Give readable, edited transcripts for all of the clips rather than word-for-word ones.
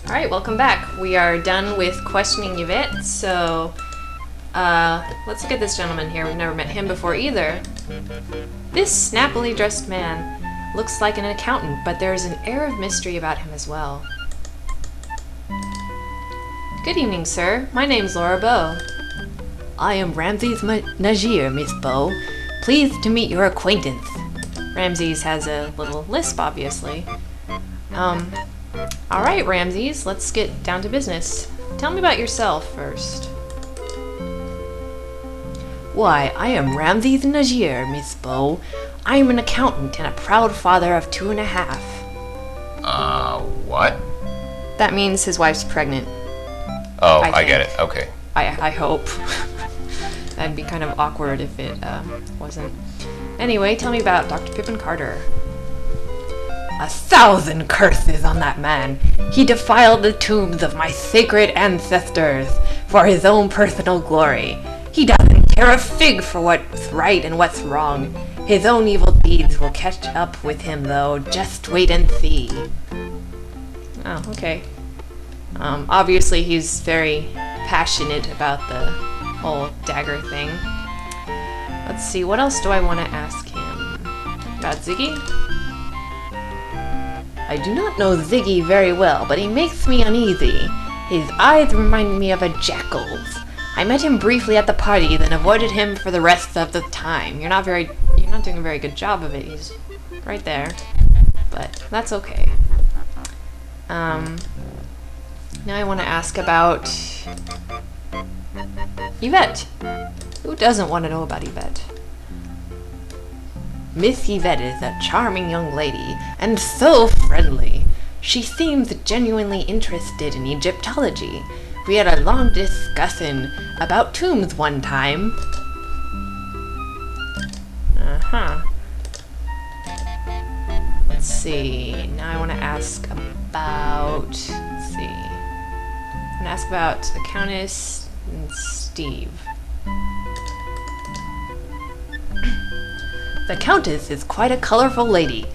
Alright, welcome back. We are done with questioning Yvette, so let's look at this gentleman here. We've never met him before either. This snappily dressed man looks like an accountant, but there is an air of mystery about him as well. Good evening, sir. My name's Laura Bow. I am Rameses Najeer, Miss Bow. Pleased to meet your acquaintance. Rameses has a little lisp, obviously. Alright, Rameses, let's get down to business. Tell me about yourself first. Why, I am Rameses Najeer, Miss Bow. I am an accountant and a proud father of 2.5. What? That means his wife's pregnant. Oh, I get it. Okay. I hope. That'd be kind of awkward if it wasn't. Anyway, tell me about Dr. Pippin Carter. 1,000 curses on that man. He defiled the tombs of my sacred ancestors for his own personal glory. He doesn't care a fig for what's right and what's wrong. His own evil deeds will catch up with him, though. Just wait and see. Oh, okay. Obviously he's very passionate about the whole dagger thing. Let's see, what else do I want to ask him? About Ziggy? I do not know Ziggy very well, but he makes me uneasy. His eyes remind me of a jackal's. I met him briefly at the party, then avoided him for the rest of the time. You're not doing a very good job of it. He's right there. But that's okay. Now I want to ask about Yvette. Who doesn't want to know about Yvette? Miss Yvette is a charming young lady, and so friendly. She seems genuinely interested in Egyptology. We had a long discussion about tombs one time. Let's see. Now I want to ask about... Let's see. I want to ask about the Countess and Steve. The Countess is quite a colorful lady.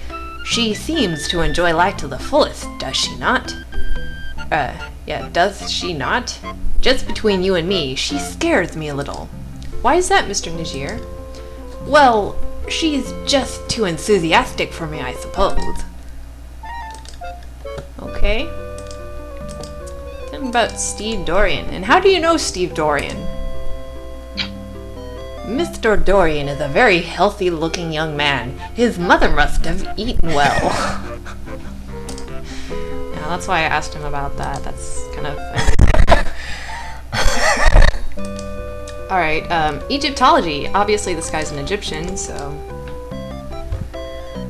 She seems to enjoy life to the fullest, does she not? Yeah, does she not? Just between you and me, she scares me a little. Why is that, Mr. Najeer? Well, she's just too enthusiastic for me, I suppose. Okay. Tell me about Steve Dorian. And how do you know Steve Dorian? Mr. Dorian is a very healthy-looking young man. His mother must have eaten well. Yeah, that's why I asked him about that. That's kind of... Alright, Egyptology. Obviously this guy's an Egyptian, so...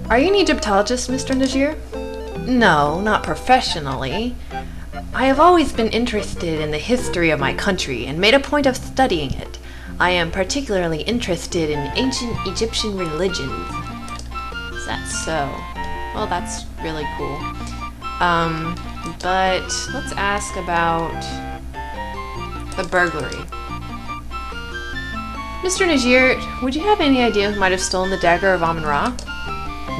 Are you an Egyptologist, Mr. Najeer? No, not professionally. I have always been interested in the history of my country and made a point of studying it. I am particularly interested in ancient Egyptian religions. Is that so? Well, that's really cool. But let's ask about the burglary. Mr. Najeer, would you have any idea who might have stolen the dagger of Amun-Ra?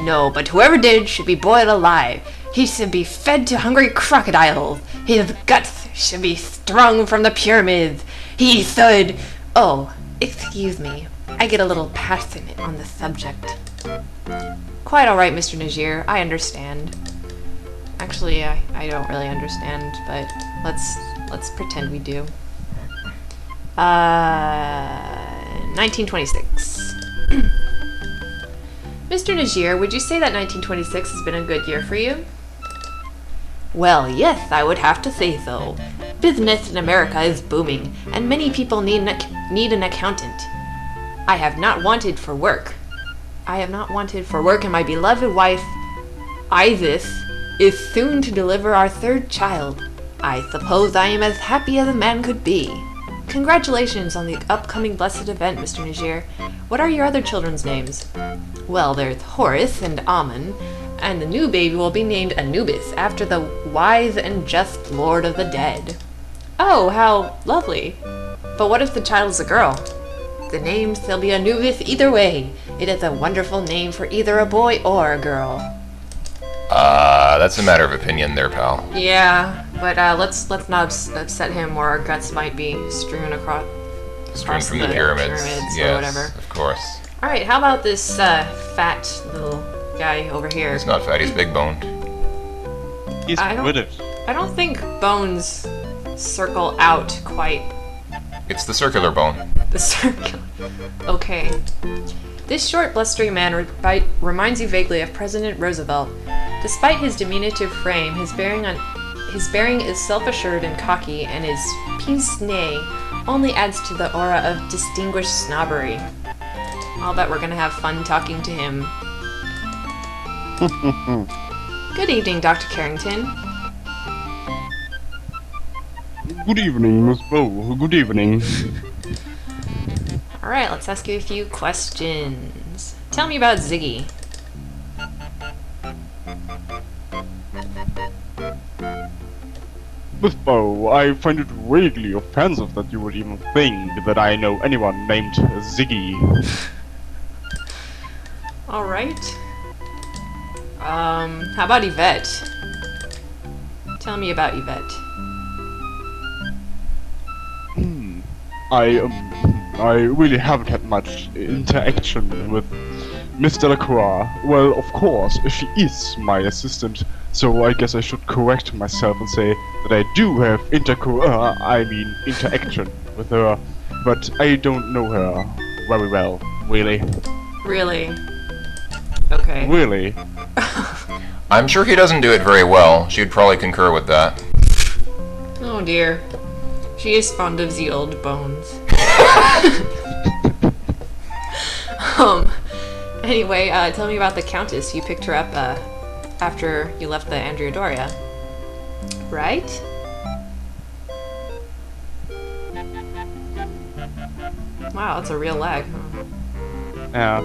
No, but whoever did should be boiled alive. He should be fed to hungry crocodiles. His guts should be strung from the pyramids. He should... Oh, excuse me. I get a little passionate on the subject. Quite alright, Mr. Najeer. I understand. Actually, I don't really understand, but let's pretend we do. 1926. Mr. Najeer, would you say that 1926 has been a good year for you? Well, yes, I would have to say so. Business in America is booming, and many people need an accountant. I have not wanted for work, and my beloved wife, Isis, is soon to deliver our third child. I suppose I am as happy as a man could be. Congratulations on the upcoming blessed event, Mr. Najeer. What are your other children's names? Well, there's Horus and Amun, and the new baby will be named Anubis, after the wise and just Lord of the Dead. Oh, how lovely. But what if the child is a girl? The names will be Anubis either way. It is a wonderful name for either a boy or a girl. That's a matter of opinion there, pal. Yeah, But let's not upset him, or our guts might be strewn across from the pyramids. Yes, or whatever. of course. All right, how about this fat little guy over here? He's not fat. He's big boned. He's British. I don't think bones circle out quite. It's the circular bone. The circle. Okay. This short, blustery man reminds you vaguely of President Roosevelt. Despite his diminutive frame, his bearing is self-assured and cocky, and his pince-nez only adds to the aura of distinguished snobbery. I'll bet we're gonna have fun talking to him. Good evening, Dr. Carrington. Good evening, Miss Bow. Good evening. Alright, let's ask you a few questions. Tell me about Ziggy. Miss Bow, I find it vaguely offensive that you would even think that I know anyone named Ziggy. Alright. How about Yvette? Tell me about Yvette. I really haven't had much interaction with Miss Delacroix. Well, of course, she is my assistant, so I guess I should correct myself and say that I do have interaction with her, but I don't know her very well, really. Really? Okay. Really? I'm sure he doesn't do it very well. She'd probably concur with that. Oh dear. She is fond of the old bones. Anyway, tell me about the Countess. You picked her up, after you left the Andrea, right? Wow, that's a real lag, huh?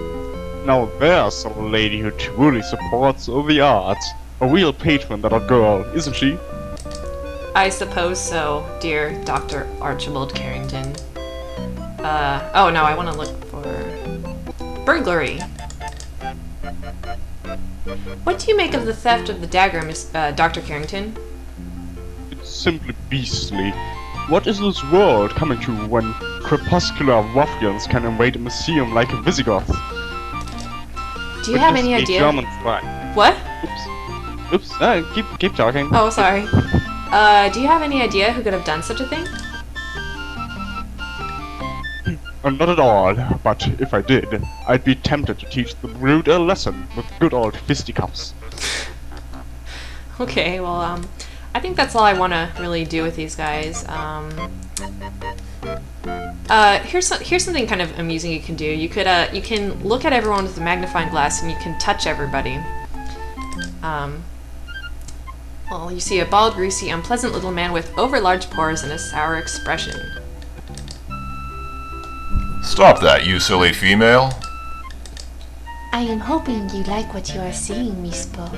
Now there's a lady who truly supports the arts. A real patron, that girl, isn't she? I suppose so, dear Dr. Archibald Carrington. Oh no, I want to look for... burglary. What do you make of the theft of the dagger, Dr. Carrington? It's simply beastly. What is this world coming to when crepuscular ruffians can invade a museum like a Visigoth? Do you have any idea? German flag. What? Oops. Keep talking. Oh, sorry. Do you have any idea who could have done such a thing? Not at all, but if I did, I'd be tempted to teach the brute a lesson with good old fisticuffs. Okay, well, I think that's all I want to really do with these guys. Here's something kind of amusing you can do. You can look at everyone with a magnifying glass and you can touch everybody. Well, you see a bald, greasy, unpleasant little man with overlarge pores and a sour expression. Stop that, you silly female. I am hoping you like what you are seeing, Miss Bow.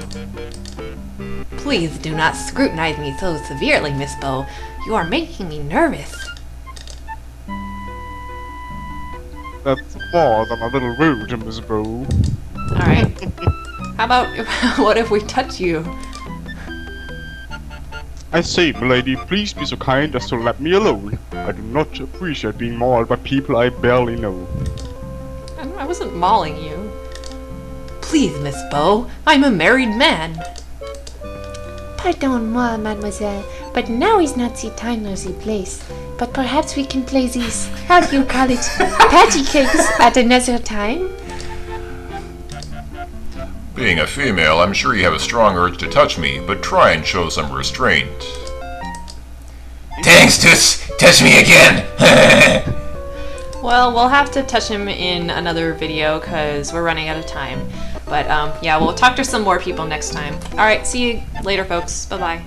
Please do not scrutinize me so severely, Miss Bow. You are making me nervous. That's more than a little rude, Miss Bow. Alright. How about, what if we touch you? I say, milady, please be so kind as to let me alone. I do not appreciate being mauled by people I barely know. I wasn't mauling you. Please, Miss Bow, I'm a married man. Pardon-moi, mademoiselle, but now is not the time nor the place. But perhaps we can play these, how do you call it, pattycakes at another time? Being a female, I'm sure you have a strong urge to touch me, but try and show some restraint. Thanks, touch me again! Well, we'll have to touch him in another video because we're running out of time. But yeah, we'll talk to some more people next time. Alright, see you later, folks. Bye-bye.